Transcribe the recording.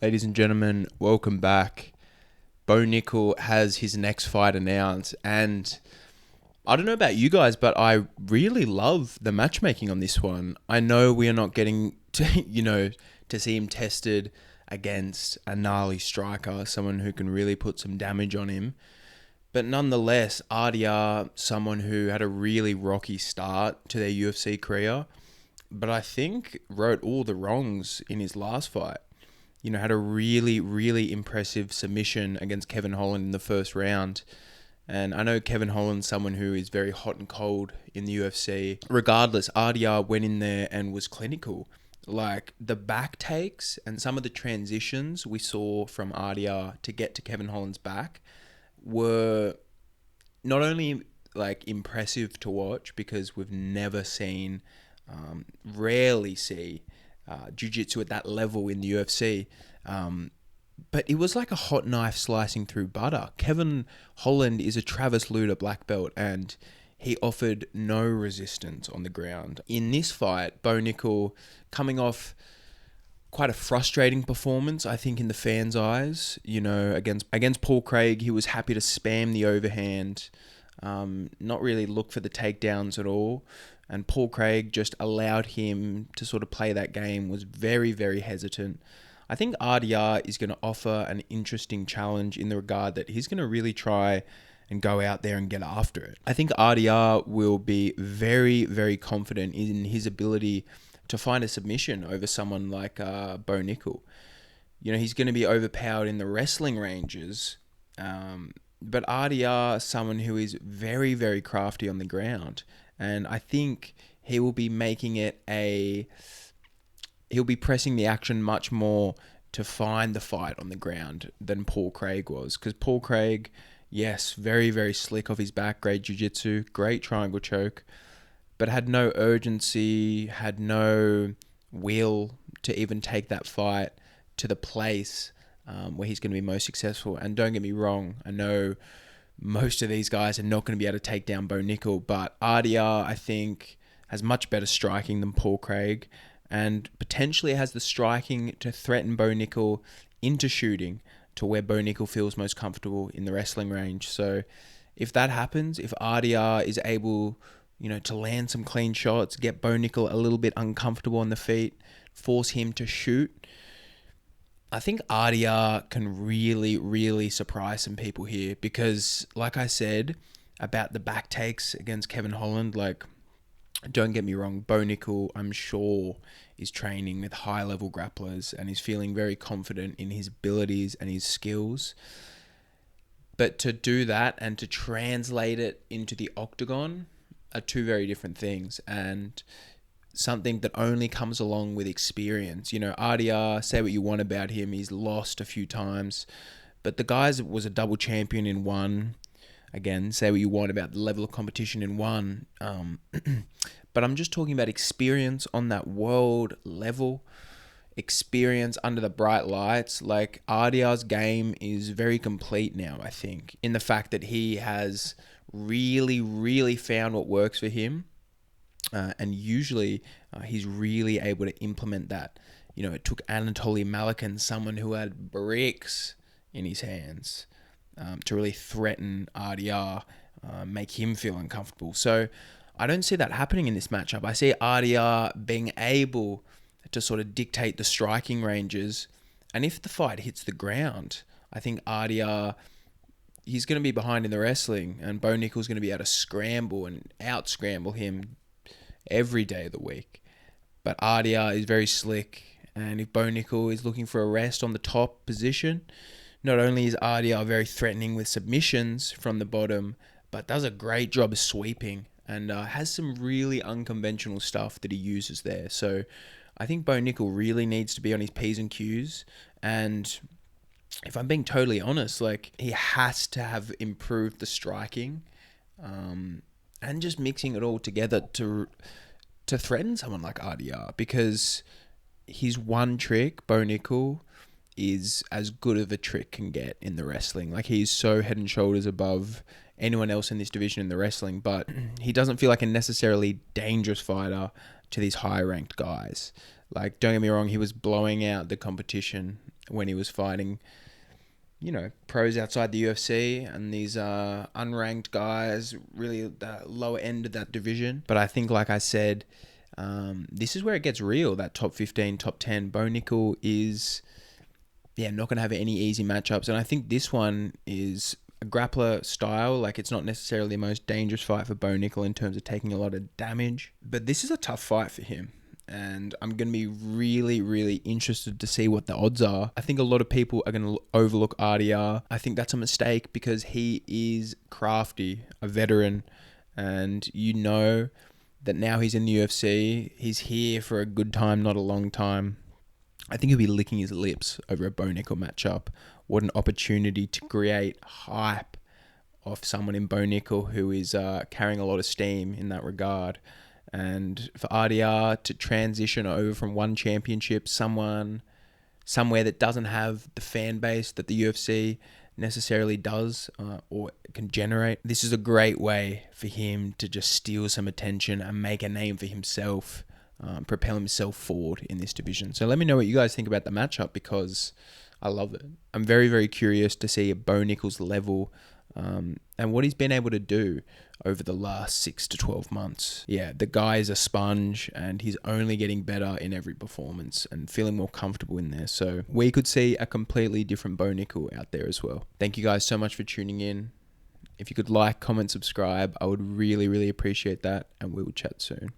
Ladies and gentlemen, welcome back. Bo Nickel has his next fight announced, and I don't know about you guys, but I really love the matchmaking on this one. I know we are not getting to, to see him tested against a gnarly striker, someone who can really put some damage on him. But nonetheless, RDR, someone who had a really rocky start to their UFC career, but I think wrote all the wrongs in his last fight. Had a really, really impressive submission against Kevin Holland in the first round. And I know Kevin Holland's someone who is very hot and cold in the UFC. Regardless, RDR went in there and was clinical. Like the back takes and some of the transitions we saw from RDR to get to Kevin Holland's back were not only like impressive to watch because we've never seen, rarely see jiu-jitsu at that level in the UFC. But it was like a hot knife slicing through butter. Kevin Holland is a Travis Lutter black belt, and he offered no resistance on the ground. In this fight, Bo Nickel coming off quite a frustrating performance, I think, in the fans' eyes. Against Paul Craig, he was happy to spam the overhand, not really look for the takedowns at all. And Paul Craig just allowed him to sort of play that game, was very, very hesitant. I think RDR is going to offer an interesting challenge in the regard that he's going to really try and go out there and get after it. I think RDR will be very, very confident in his ability to find a submission over someone like Bo Nickel. He's going to be overpowered in the wrestling ranges, but RDR is someone who is very, very crafty on the ground. And I think he will be he'll be pressing the action much more to find the fight on the ground than Paul Craig was. Because Paul Craig, yes, very, very slick off his back, great jiu-jitsu, great triangle choke, but had no urgency, had no will to even take that fight to the place where he's going to be most successful. And don't get me wrong, I know most of these guys are not going to be able to take down Bo Nickel, but RDR, I think, has much better striking than Paul Craig and potentially has the striking to threaten Bo Nickel into shooting to where Bo Nickel feels most comfortable in the wrestling range. So if that happens, if RDR is able, to land some clean shots, get Bo Nickel a little bit uncomfortable on the feet, force him to shoot, I think RDR can really, really surprise some people here because, like I said, about the back takes against Kevin Holland, don't get me wrong, Bo Nickel, I'm sure, is training with high-level grapplers and is feeling very confident in his abilities and his skills. But to do that and to translate it into the octagon are two very different things. And something that only comes along with experience. RDR, say what you want about him, he's lost a few times, but the guy was a double champion in one. Again, say what you want about the level of competition in one, but I'm just talking about experience on that world level, experience under the bright lights. Like RDR's game is very complete now, I think, in the fact that he has really, really found what works for him. And usually he's really able to implement that. It took Anatoly Malikin, someone who had bricks in his hands, to really threaten RDR, make him feel uncomfortable. So I don't see that happening in this matchup. I see RDR being able to sort of dictate the striking ranges. And if the fight hits the ground, I think RDR, he's going to be behind in the wrestling, and Bo Nickel's going to be able to scramble and out-scramble him every day of the week. But RDR is very slick, and if Bo Nickel is looking for a rest on the top position, not only is RDR very threatening with submissions from the bottom, but does a great job of sweeping and has some really unconventional stuff that he uses there. So I think Bo Nickel really needs to be on his P's and Q's, and if I'm being totally honest, he has to have improved the striking, and just mixing it all together to threaten someone like RDR, because his one trick, Bo Nickel, is as good of a trick can get in the wrestling. He's so head and shoulders above anyone else in this division in the wrestling, but he doesn't feel like a necessarily dangerous fighter to these high-ranked guys. Don't get me wrong, he was blowing out the competition when he was fighting, pros outside the UFC and these unranked guys, really the lower end of that division. But I think, like I said, this is where it gets real, that top 15, top 10. Bo Nickel is, not going to have any easy matchups. And I think this one is a grappler style. Like, it's not necessarily the most dangerous fight for Bo Nickel in terms of taking a lot of damage. But this is a tough fight for him. And I'm going to be really, really interested to see what the odds are. I think a lot of people are going to overlook RDR. I think that's a mistake because he is crafty, a veteran, and that now he's in the UFC. He's here for a good time, not a long time. I think he'll be licking his lips over a Bo Nickel matchup. What an opportunity to create hype off someone in Bo Nickel who is carrying a lot of steam in that regard. And for RDR to transition over from one championship, somewhere that doesn't have the fan base that the UFC necessarily does or can generate, this is a great way for him to just steal some attention and make a name for himself, propel himself forward in this division. So let me know what you guys think about the matchup, because I love it. I'm very, very curious to see Bo Nickel's level and what he's been able to do over the last 6 to 12 months. Yeah, the guy is a sponge and he's only getting better in every performance and feeling more comfortable in there. So we could see a completely different Bo Nickel out there as well. Thank you guys so much for tuning in. If you could like, comment, subscribe, I would really, really appreciate that, and we will chat soon.